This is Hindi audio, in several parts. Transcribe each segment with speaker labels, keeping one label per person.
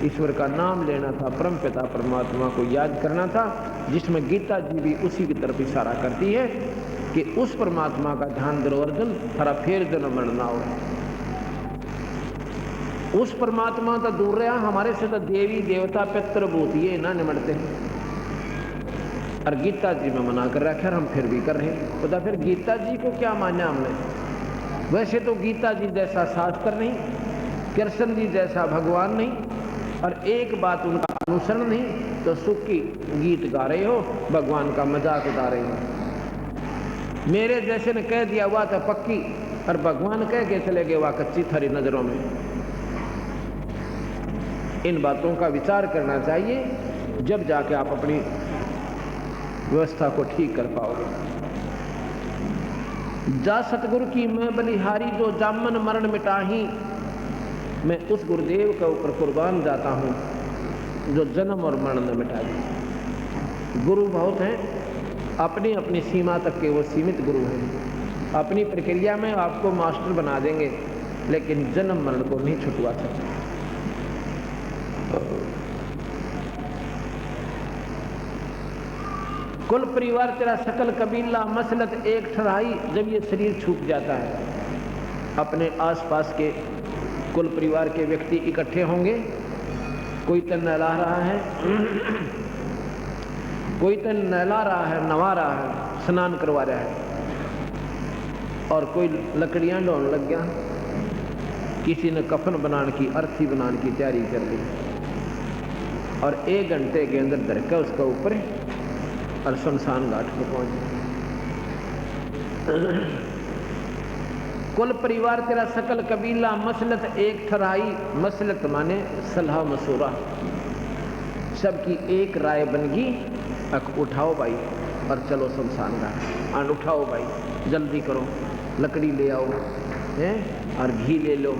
Speaker 1: ईश्वर का नाम लेना था, परमपिता परमात्मा को याद करना था, जिसमें गीता जी भी उसी की तरफ इशारा करती है कि उस परमात्मा का ध्यान दो अर्जुन, थारा फिर जन्म मरण ना हो। उस परमात्मा तो दूर रहा, हमारे से तो देवी देवता पितृ भूत ये ना निमटते हैं। और गीता जी में मना कर रखा, हम फिर भी कर रहे हैं। पता फिर गीता जी को क्या माना हमने? वैसे तो गीता जी जैसा शास्त्र नहीं, कृष्ण जी जैसा भगवान नहीं, और एक बात उनका अनुसरण नहीं, तो सुख की गीत गा रहे हो, भगवान का मजाक उड़ा रहे हो। मेरे जैसे ने कह दिया हुआ था पक्की, और भगवान कह के चले गए हुआ कच्ची थारी नजरों में। इन बातों का विचार करना चाहिए, जब जाके आप अपनी व्यवस्था को ठीक कर पाओगे। जा सतगुरु की मैं बलिहारी, जो जामन मरण मिटाही। मैं उस गुरुदेव के ऊपर कुर्बान जाता हूँ जो जन्म और मरण न मिटा दे। गुरु बहुत हैं, अपनी अपनी सीमा तक के वो सीमित गुरु हैं। अपनी प्रक्रिया में आपको मास्टर बना देंगे, लेकिन जन्म मरण को नहीं छुटवा सकते। कुल परिवार तेरा सकल कबीला, मसलत एक ठहराई। जब ये शरीर छूट जाता है, अपने आसपास के कुल परिवार के व्यक्ति इकट्ठे होंगे। कोई तो नहला रहा है, कोई तो नहला रहा है, नवा रहा है, स्नान करवा रहा है, और कोई लकड़ियां ढोने लग गया। किसी ने कफन बनाने की, अर्थी बनाने की तैयारी कर ली, और 1 घंटे के अंदर धरका उसका ऊपर और शमशान घाट पर पहुंच। कुल परिवार तेरा सकल कबीला, मसलत एक ठहराई। मसलत माने सलाह मशूरा, सबकी एक राय बनगी। अक उठाओ भाई और चलो शमशान घाट। आन उठाओ भाई, जल्दी करो, लकड़ी ले आओ हैं, और घी ले लो,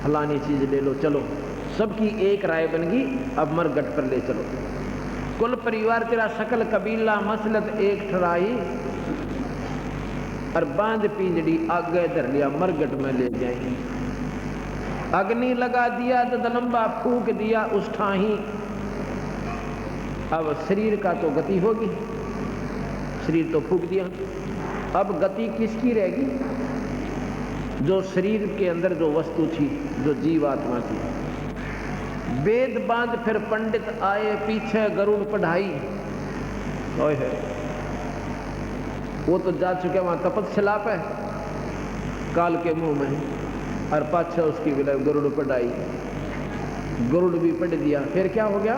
Speaker 1: फलानी चीज ले लो, चलो। सबकी एक राय बनगी, अब मरगट पर ले चलो। कुल परिवार तेरा सकल कबीला, मसलत एक ठहराई। और बांध पिंजड़ी आगे धर लिया, मरगट में ले जाएंगे। अग्नि लगा दिया तो दलंबा फूक दिया उस ठाही। अब शरीर का तो गति होगी, शरीर तो फूक दिया, अब गति किसकी रहेगी? जो शरीर के अंदर जो वस्तु थी, जो जीवात्मा थी। वेद बांध फिर पंडित आए, पीछे गरुड़ पढ़ाई। ओए है, वो तो जा चुके वहां तपस्या पे काल के मुंह में, और पाछे उसकी विलय गरुड़ पढ़ाई। गरुड़ भी पढ़ दिया। फिर क्या हो गया?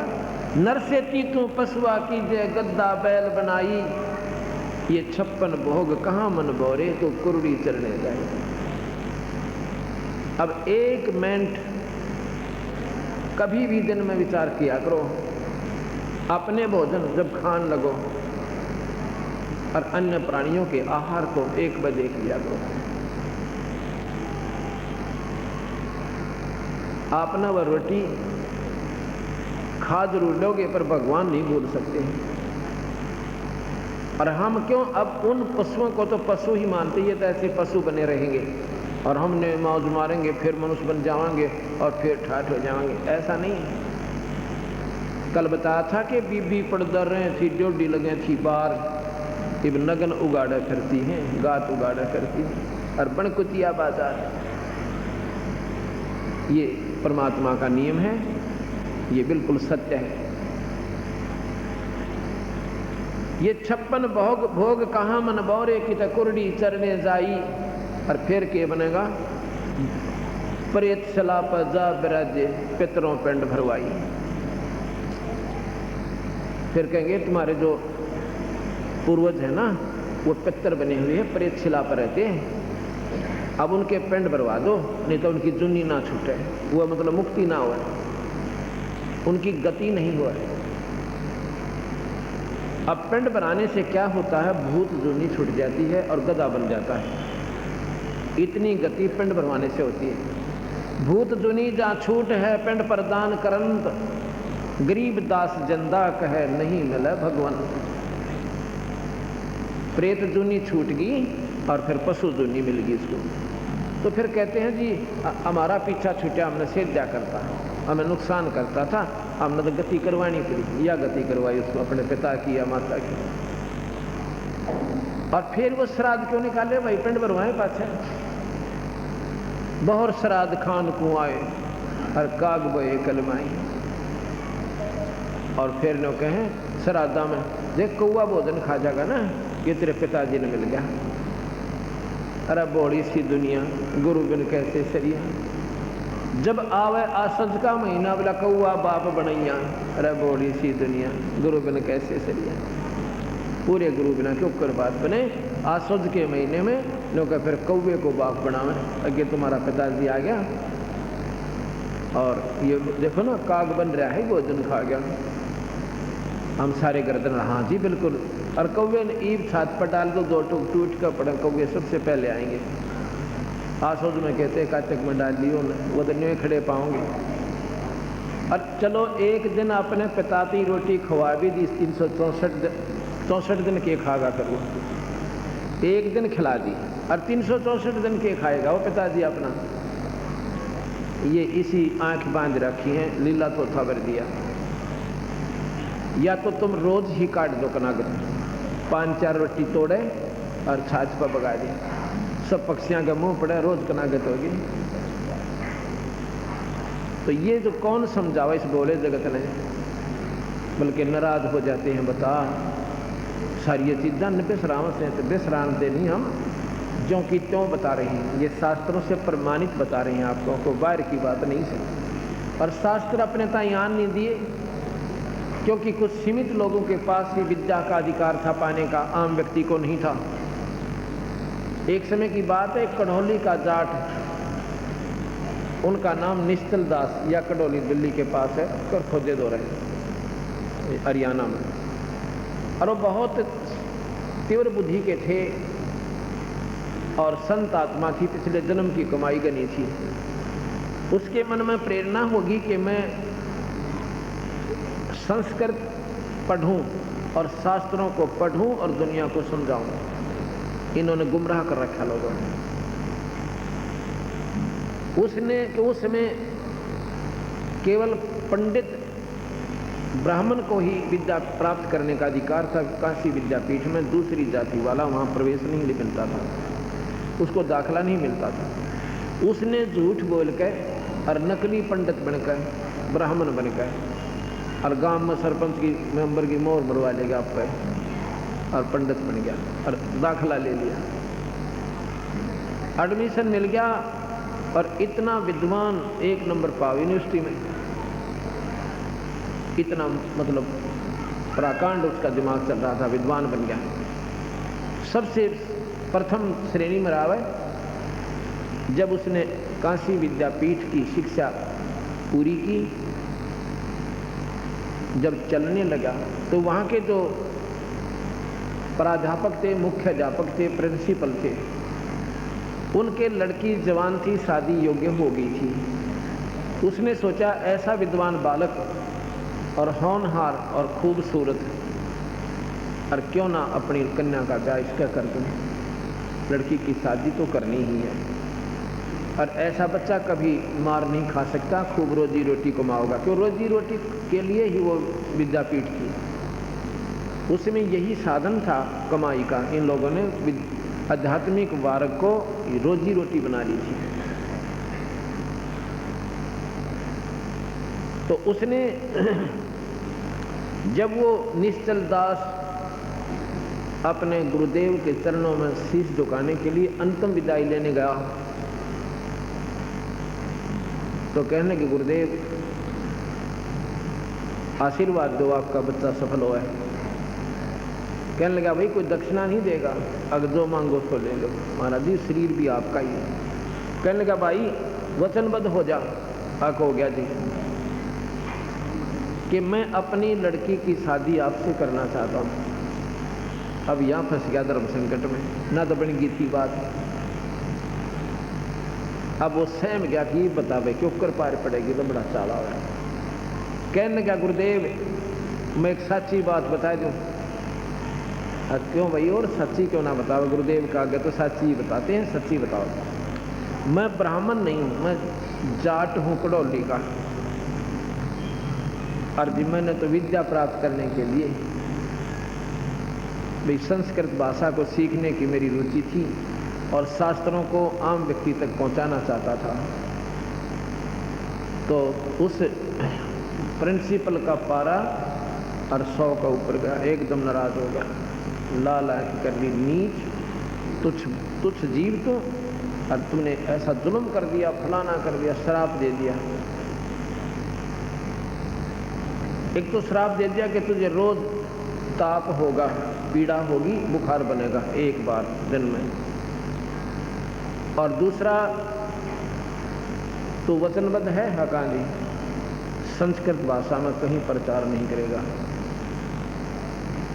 Speaker 1: नर से तीतू पशुआ कीजे, गद्दा बैल बनाई। ये 56 भोग कहाँ मन बोरे, तो कुरुड़ी चलने जाए। अब 1 मिनट कभी भी दिन में विचार किया करो, अपने भोजन जब खान लगो और अन्य प्राणियों के आहार को 1 बजे किया करो। आपने वह रोटी खा जरूर लोगे, पर भगवान नहीं भूल सकते हैं। और हम क्यों अब उन पशुओं को तो पशु ही मानते, ये तो ऐसे पशु बने रहेंगे, और हमने मौज मारेंगे, फिर मनुष्य बन जाएंगे, और फिर ठाठ हो जाएंगे। ऐसा नहीं है। कल बताया था कि बीबी पड़दर रहे थी, ड्योडी लगे थी बार, इब नगन उगाड़ा करती हैं, गात उगाड़ा करती हैं, और बनकुतिया बाजार। ये परमात्मा का नियम है, ये बिल्कुल सत्य है। ये 56 भोग कहाँ मन बौरे की तकुरडी चरने जाई। और फिर के बनेगा? प्रेत सला पर जा बिराजे, पितरों पिंड भरवाई। फिर कहेंगे तुम्हारे जो पूर्वज है ना, वो पितर बने हुए हैं, प्रेत शिला पर रहते हैं, अब उनके पिंड भरवा दो, नहीं तो उनकी जुन्नी ना छूटे, वो मतलब मुक्ति ना हो, उनकी गति नहीं हुआ है। अब पिंड बनाने से क्या होता है? भूत जुनी छूट जाती है और गधा बन जाता है। इतनी गति पिंड भरवाने से होती है। भूत जुनी जा छूट है, पिंड प्रदान करंत, गरीब दास जंदा कहे नहीं मिले भगवान। प्रेत जुनी छूट गई और फिर पशु जुनी मिल गई इसको। तो फिर कहते हैं जी हमारा पीछा छूटा, हमने सेद्या करता है। हमें नुकसान करता था, हमने तो गति करवानी पड़ी, या गति करवाई उसको अपने पिता की या माता की। और फिर वो श्राद्ध क्यों निकाले भाई, पिंड भरवाए पाछे बहुत श्राद्ध खान को आए और काग बोए कलमाई। और फिर नो कहें श्राद्धा में देख कौआ भोजन खा जाएगा ना, ये तेरे पिताजी ने मिल गया। अरे बड़ी सी दुनिया गुरु बिन कैसे सरिया, जब आवे आसज का महीना बोला कौआ बाप बनैया। अरे बड़ी सी दुनिया गुरु बिन कैसे सरिया, पूरे गुरु बिना क्यों कर बात बने। आसज के महीने में लोग फिर कौवे को बाप बनावे, अगे तुम्हारा पिताजी आ गया और ये देखो ना काग बन रहा है, भोजन खा गया। हम सारे गर्दन, हाँ जी बिल्कुल। और कौवे ने ईब छात पर डाल दो, दो टूक टूट कर पड़ा, कौवे सबसे पहले आएंगे। आसोज में कहते काचक में डाल लियो ना, वो तो न्यू खड़े पाओगे। और चलो एक दिन अपने पिता की रोटी खवा भी दी, 364 दिन के खागा करो, एक दिन खिला दी और 364 दिन के खाएगा वो पिताजी अपना। ये इसी आंख बांध रखी है, लीला तो था भर दिया। या तो तुम रोज ही काट दो कनागत, 5-4 रोटी तोड़े और छाछ पर बगा दी, सब पक्षियां के मुंह पड़े, रोज कनागत होगी। तो ये जो कौन समझावा इस बोले जगत ने, बल्कि नाराज हो जाते हैं। बता सारी चीज़ां न बिसराव से, तो बिसरान दे नहीं हम जो कि त्यों बता रहे हैं, ये शास्त्रों से प्रमाणित बता रहे हैं आपको, को बाहर की बात नहीं है। और शास्त्र अपने तायान नहीं दिए, क्योंकि कुछ सीमित लोगों के पास ही विद्या का अधिकार था पाने का, आम व्यक्ति को नहीं था। एक समय की बात है, कढ़ौली का जाट, उनका नाम निश्चल दास या कढ़ौली दिल्ली के पास है, कर खोजे दो रहे हरियाणा में। और वो बहुत तीव्र बुद्धि के थे और संत आत्मा थी, पिछले जन्म की कमाई गनी थी। उसके मन में प्रेरणा होगी कि मैं संस्कृत पढ़ूं और शास्त्रों को पढ़ूं और दुनिया को समझाऊं। इन्होंने गुमराह कर रखा लोगों ने। उसमें केवल पंडित ब्राह्मण को ही विद्या प्राप्त करने का अधिकार था। काशी विद्यापीठ में दूसरी जाति वाला वहाँ प्रवेश नहीं मिलता था, उसको दाखला नहीं मिलता था। उसने झूठ बोल कर और नकली पंडित बनकर, ब्राह्मण बनकर, और गांव में सरपंच की मेंबर की मोहर मरवा लेगा आप पे, और पंडित बन गया और दाखला ले लिया, एडमिशन मिल गया और इतना विद्वान, 1 नंबर पाव यूनिवर्सिटी में। इतना मतलब प्राकांड उसका दिमाग चल रहा था, विद्वान बन गया। सबसे प्रथम श्रेणी में रहा है जब उसने काशी विद्यापीठ की शिक्षा पूरी की। जब चलने लगा तो वहाँ के जो प्राध्यापक थे, मुख्य अध्यापक थे, प्रिंसिपल थे, उनके लड़की जवान थी, शादी योग्य हो गई थी। उसने सोचा ऐसा विद्वान बालक और होनहार और खूबसूरत, और क्यों ना अपनी कन्या का ब्याह इसका कर दूं, लड़की की शादी तो करनी ही है। और ऐसा बच्चा कभी मार नहीं खा सकता, खूब रोजी रोटी कमाओगा, क्यों रोजी रोटी के लिए ही वो विद्यापीठ की, उसमें यही साधन था कमाई का। इन लोगों ने आध्यात्मिक वर्ग को रोजी रोटी बना ली थी। तो उसने जब वो निश्चल दास अपने गुरुदेव के चरणों में शीश झुकाने के लिए अंतिम विदाई लेने गया, तो कहने कि गुरुदेव आशीर्वाद दो, आपका बच्चा सफल हुआ है। कहने लगा भाई कोई दक्षिणा नहीं देगा, अगर जो मांगो उसको ले लो। महाराज जी शरीर भी आपका ही है। कहने लगा भाई वचनबद्ध हो जा। हक हो गया जी कि मैं अपनी लड़की की शादी आपसे करना चाहता हूँ। अब यहाँ फंस गया धर्म संकट में, ना तो बन गई थी बात। अब वो सहम गया कि बता भाई क्यों कर पार पड़ेगी, तो बड़ा चाला हुआ। कहने लगा गुरुदेव मैं एक सच्ची बात बता दूं। क्यों भाई, और सच्ची क्यों ना बताओ? गुरुदेव का आगे तो सच्ची ही बताते हैं, सच्ची बताओ। मैं ब्राह्मण नहीं हूँ, मैं जाट हूँ कड़ौली का, और जी मैंने तो विद्या प्राप्त करने के लिए भाई संस्कृत भाषा को सीखने की मेरी रुचि थी और शास्त्रों को आम व्यक्ति तक पहुंचाना चाहता था। तो उस प्रिंसिपल का पारा और 100 का ऊपर गया, एकदम नाराज हो गया, लाल आंख कर ली, नीच तुच्छ जीव तो, और तुमने ऐसा जुल्म कर दिया, फलाना कर दिया, श्राप दे दिया। एक तो श्राप दे दिया कि तुझे रोज ताप होगा, पीड़ा होगी, बुखार बनेगा एक बार दिन में, और दूसरा तो वचनबद्ध है हकानी, संस्कृत भाषा में कहीं प्रचार नहीं करेगा।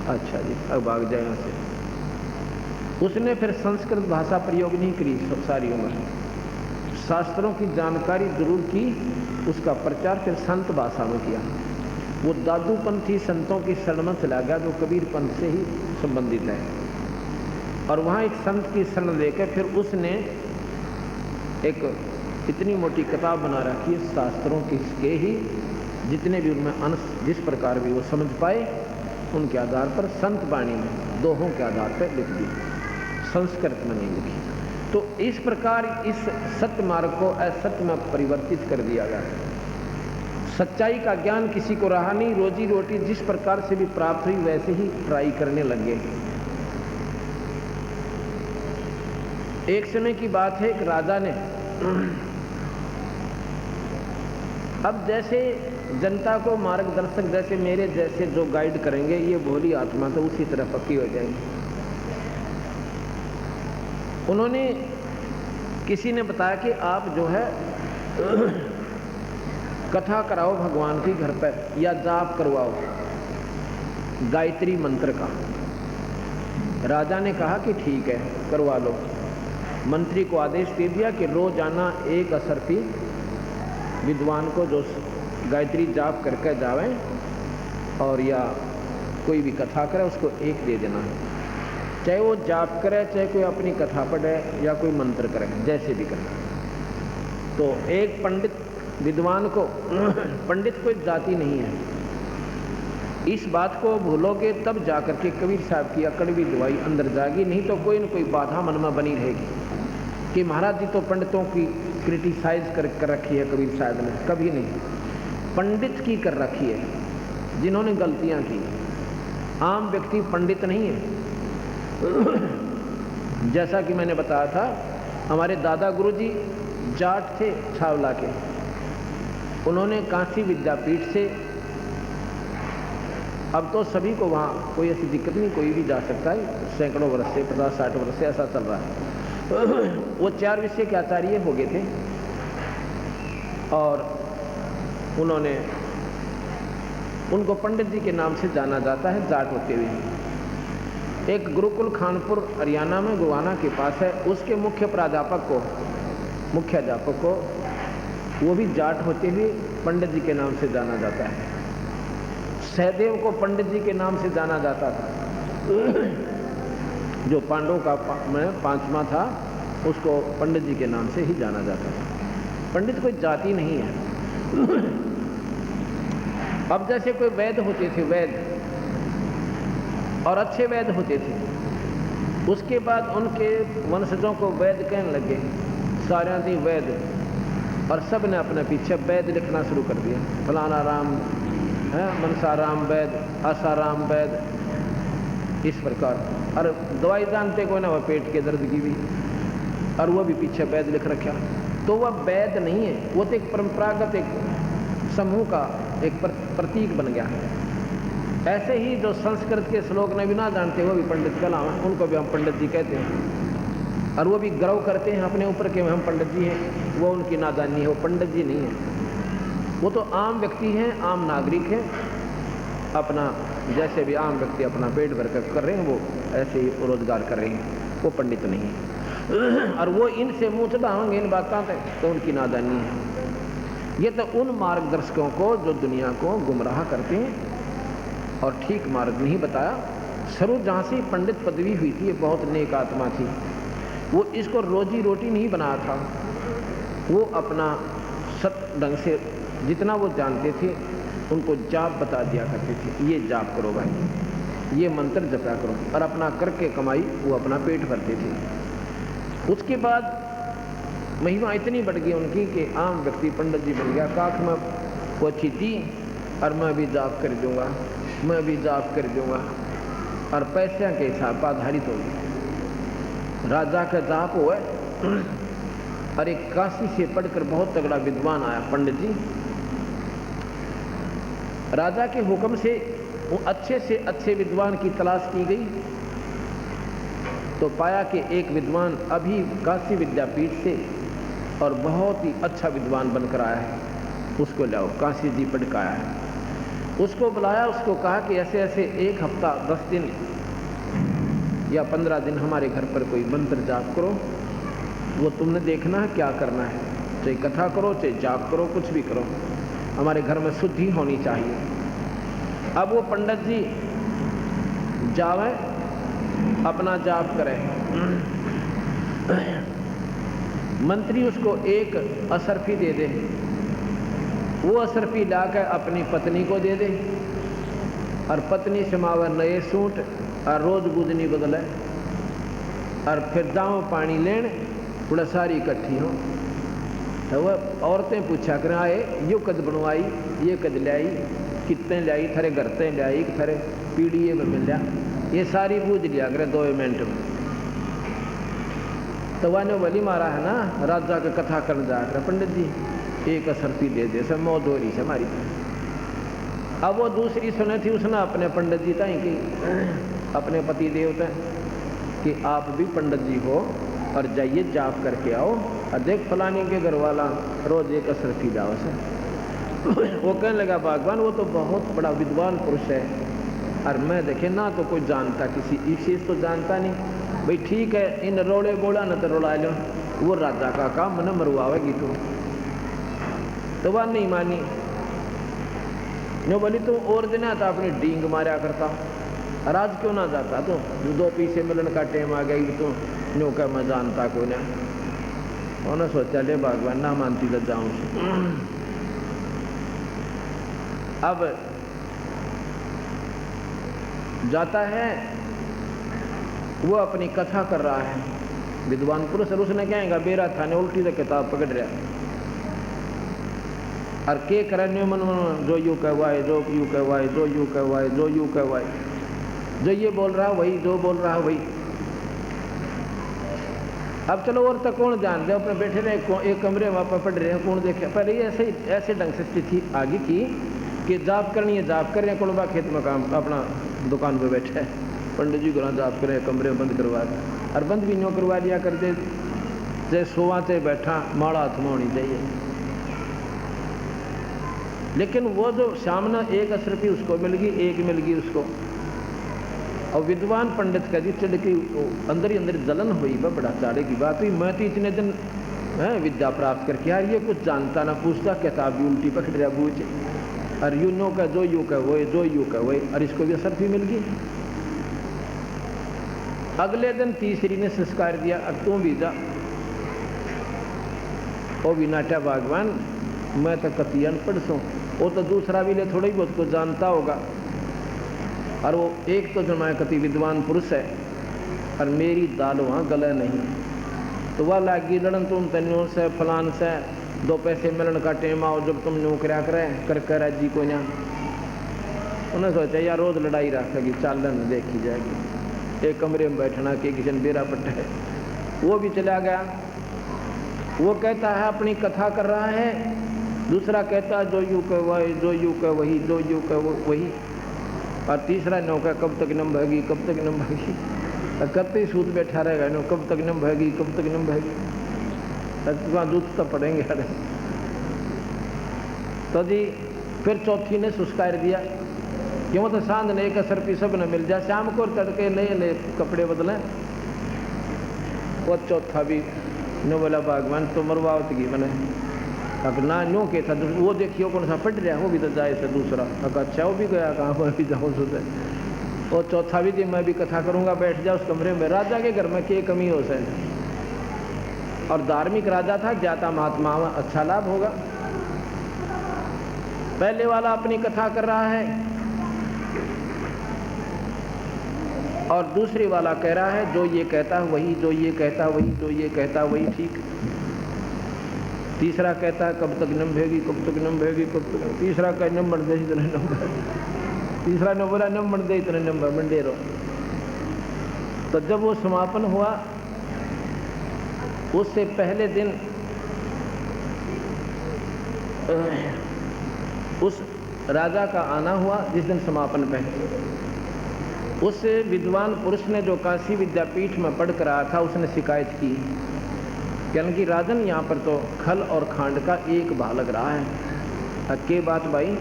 Speaker 1: अच्छा जी, अब भाग जाए यहाँ से। उसने फिर संस्कृत भाषा प्रयोग नहीं करी सारी उम्र, शास्त्रों की जानकारी जरूर की, उसका प्रचार फिर संत भाषा में किया। वो दादूपंथी संतों की शरण में चला गया जो कबीर पंथ से ही संबंधित है, और वहाँ एक संत की शरण लेकर फिर उसने एक इतनी मोटी किताब बना रखी है शास्त्रों के ही जितने भी उनमें अंश जिस प्रकार भी वो समझ पाए उनके आधार पर संत वाणी में दोहों के आधार पर लिख दी, संस्कृत में नहीं लिखी। तो इस प्रकार इस सत्य मार्ग को असत्य में परिवर्तित कर दिया गया। सच्चाई का ज्ञान किसी को रहा नहीं, रोजी रोटी जिस प्रकार से भी प्राप्त हुई वैसे ही ट्राई करने लगे। एक समय की बात है, एक राजा ने अब जैसे जनता को मार्गदर्शक जैसे मेरे जैसे जो गाइड करेंगे ये भोली आत्मा तो उसी तरह पक्की हो जाएगी। उन्होंने किसी ने बताया कि आप जो है कथा कराओ भगवान की घर पर या जाप करवाओ गायत्री मंत्र का। राजा ने कहा कि ठीक है करवा लो। मंत्री को आदेश दे दिया कि रोजाना एक असरफी विद्वान को जो गायत्री जाप करके जावे और या कोई भी कथा करे उसको एक दे देना, चाहे वो जाप करे चाहे कोई अपनी कथा पढ़े या कोई मंत्र करे, जैसे भी करे। तो एक पंडित विद्वान को पंडित कोई जाति नहीं है, इस बात को भूलोगे तब जाकर के कबीर साहब की अकड़वी दवाई अंदर जाएगी, नहीं तो कोई न कोई बाधा मन में बनी रहेगी कि महाराज जी तो पंडितों की क्रिटिसाइज कर रखी है कबीर साहब ने। कभी नहीं, पंडित की कर रखी है जिन्होंने गलतियां की। आम व्यक्ति पंडित नहीं है। जैसा कि मैंने बताया था, हमारे दादा गुरुजी जाट थे छावला के, उन्होंने काशी विद्यापीठ से, अब तो सभी को वहाँ कोई ऐसी दिक्कत नहीं, कोई भी जा सकता है, सैकड़ों वर्ष से 50-60 वर्ष से ऐसा चल रहा है। वो 4 विषय के आचार्य हो गए थे और उन्होंने उनको पंडित जी के नाम से जाना जाता है जाट होते हुए। एक गुरुकुल खानपुर हरियाणा में गुवाना के पास है, उसके मुख्य अध्यापक को वो भी जाट होते हुए पंडित जी के नाम से जाना जाता है। सहदेव को पंडित जी के नाम से जाना जाता था। जो पांडवों का में 5वां था उसको पंडित जी के नाम से ही जाना जाता था। पंडित कोई जाति नहीं है। अब जैसे कोई वैद होते थे, वैद और अच्छे वैद होते थे, उसके बाद उनके वंशजों को वैद कहने लगे, सारे थी वैद, और सब ने अपने पीछे वैद लिखना शुरू कर दिया। फलाना राम है, मनसाराम वैद, आसाराम वैद, इस प्रकार। और दवाई जानते को ना, वह पेट के दर्द की भी, और वह भी पीछे वैद लिख रखा। तो वह वैद नहीं है, वो तो एक परंपरागत एक समूह का एक प्रतीक बन गया। ऐसे ही जो संस्कृत के श्लोक ने भी ना जानते वो भी पंडित कलाम है, उनको भी हम पंडित जी कहते हैं, और वो भी गर्व करते हैं अपने ऊपर के हम पंडित जी हैं। वो उनकी नादानी है, वो पंडित जी नहीं है, वो तो आम व्यक्ति हैं, आम नागरिक हैं, अपना जैसे भी आम व्यक्ति अपना पेट भर कर रहे हैं वो ऐसे ही रोजगार कर रहे हैं, वो पंडित नहीं है। और वो इनसे मुँह चढ़ाएंगे इन बातों तक तो उनकी नादानी है। ये तो उन मार्गदर्शकों को जो दुनिया को गुमराह करते हैं और ठीक मार्ग नहीं बताया। सरू जहाँ से पंडित पदवी हुई थी, ये बहुत नेक आत्मा थी, वो इसको रोजी रोटी नहीं बनाया था, वो अपना सत ढंग से जितना वो जानते थे उनको जाप बता दिया करते थे, ये जाप करो भाई, ये मंत्र जपा करो, और अपना करके कमाई वो अपना पेट भरते थे। उसके बाद महिमा इतनी बढ़ गई उनकी कि आम व्यक्ति पंडित जी बन गया, काख में पोछी दी और मैं भी जाप कर दूंगा, मैं भी जाप कर दूंगा, और पैसे के हिसाब पर आधारित हो गए। राजा का जाप हुआ और एक काशी से पढ़कर बहुत तगड़ा विद्वान आया पंडित जी। राजा के हुक्म से वो अच्छे से अच्छे विद्वान की तलाश की गई तो पाया कि एक विद्वान अभी काशी विद्यापीठ से और बहुत ही अच्छा विद्वान बनकर आया है, उसको लाओ, काशी जी पढ़ के आया है। उसको बुलाया, उसको कहा कि ऐसे ऐसे एक हफ्ता 10 दिन या 15 दिन हमारे घर पर कोई मंत्र जाप करो, वो तुमने देखना है क्या करना है, चाहे कथा करो चाहे जाप करो, कुछ भी करो, हमारे घर में शुद्धि होनी चाहिए। अब वो पंडित जी जावे, अपना जाप करें, मंत्री उसको एक असरफी दे दे, वो असरफी लाकर अपनी पत्नी को दे दे, और पत्नी समावे नए सूट और रोज गुजनी बदले, और फिर जाओ पानी लेने, थोड़ा सारी इकट्ठी हो। तो वह औरतें पूछा कर आए, यो कद बनवाई, ये कद लाई, कितने लाई, थारे घर ते लाई, थारे पीढ़ी में मिल जा, ये सारी पूछ लिया करे 2 मिनट में। तो वह ने बली मारा है ना, राजा का कथा करने जाकर पंडित जी एक असरफी दे दे, सब मौत हो रही से हमारी। अब वो दूसरी सुने थी, उसने अपने पंडित जी ताई की, अपने पति देवता कि आप भी पंडित जी हो और जाइए जाप करके आओ, और देख फलानी के घर वाला रोज एक असरफी जाओ से। वो कहने लगा भगवान वो तो बहुत बड़ा विद्वान पुरुष है, और मैं देखे ना तो कोई जानता, किसी एक चीज़ तो जानता नहीं, भाई ठीक है इन रोड़े बोला न तो रोड़ा लो, वो राजा का काम न मरवावेगी तो वह नहीं मानी। नो बोली तुम और दिन आता अपनी डींग मारा करता, और आज क्यों ना जाता, तो 2 पैसे मिलन का टाइम आ गई, तो नो का मैं जानता को ना। उन्होंने सोचा ले भगवान ना मानती तो जाऊं। अब जाता है, वो अपनी कथा कर रहा है, विद्वान पुरुष, और उसने कहेगा बेरा था ने उल्टी से किताब पकड़ रहा, और के करने मन मन जो यू कहवाए, जो यू कहवाए, जो यू कहवाए, जो यू कहवाए, जो ये बोल रहा वही, जो बोल रहा वही। अब चलो और तक कौन जान दे, अपने बैठे रहे एक कमरे में आप पढ़ रहे हैं, कौन देखे। पहले ये ऐसे ढंग से स्थिति आगे की कि जाप करनी है, जाप कर रहे हैं, कुलबा खेत में काम अपना दुकान पर बैठे है, पंडित जी को जाप कर रहे हैं, कमरे में बंद करवा दे, और बंद भी न्यों करवा दिया करते, चाहे सोवा चाहे बैठा, माड़ा हाथ में होनी चाहिए। लेकिन वो जो सामने एक असरफी उसको मिल गई, एक मिल गई उसको, और विद्वान पंडित का जी चढ़ के अंदर ही अंदर जलन हुई, वह बड़ा चाड़े की बात हुई, मैं तो इतने दिन विद्या प्राप्त करके यार ये कुछ जानता ना पूछता, किताब भी उल्टी पकड़ रहा बूझ, और यू नो का जो यू का वही, जो यू का वही, और इसको भी असरफी मिल गई। अगले दिन तीसरी ने संस्कार दिया, अब तू भी जा। वो भी नाटा भगवान मैं तो कति अनपढ़ सो, वो तो दूसरा भी ले थोड़ा ही बहुत को जानता होगा, और वो एक तो जो मैं कति विद्वान पुरुष है, और मेरी दाल वहाँ गले नहीं, तो वह लागी लड़न तुम तन्यों से फलान से 2 पैसे मिलन का टेम आओ, जब तुम न्यू करा कर कर जी को ना। उन्हें सोचा यार रोज लड़ाई रखेगी, चालन देखी जाएगी, एक कमरे में बैठना के किसी बेरा पट्टा है। वो भी चला गया, वो कहता है अपनी कथा कर रहा है, दूसरा कहता है जो यू का वही, जो यू का वही, जो यू का वही, और तीसरा नौका कब तक नम भागी, कब तक नम भागी, कब तक सूत बैठा रहेगा नो, कब तक नम भागी, कब तक नम भागी, वहाँ दूध तो पड़ेंगे। अरे तो जी फिर चौथी ने सुस्कार दिया, क्यों तो सांझ ने एक असरफी सब न मिल जाए, शाम को तड़के नए नए कपड़े बदले। वो चौथा भी नो बोला भगवान तो मरवावत की मैंने, अब ना नो के था वो देखियो कौन सा पढ़ रहा, वो भी तो जाए से दूसरा, अगर अच्छा वो भी गया कहाँ पर भी जाऊँ सुधे। और चौथा भी जी मैं भी कथा करूँगा, बैठ जाओ उस कमरे में। राजा के घर में क्या कमी हो सके, और धार्मिक राजा था, ज्ञाता महात्मा में अच्छा लाभ होगा। पहले वाला अपनी कथा कर रहा है और दूसरी वाला कह रहा है जो ये कहता वही, जो ये कहता वही, जो ये कहता वही ठीक। तीसरा कहता है कब तक नंभेगी, कब तक नंभेगी, कब तक। तीसरा कह नंबर दे इतने नंबर, तीसरा ने बोला नंबर दे इतने नंबर, मंडे रहो। तो जब वो समापन हुआ उससे पहले दिन उस राजा का आना हुआ जिस दिन समापन पे। उस विद्वान पुरुष ने जो काशी विद्यापीठ में पढ़ कर आया था उसने शिकायत की, यानी कि राजन यहाँ पर तो खल और खांड का एक भाग लग रहा है। के बात भाई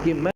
Speaker 1: कि मैं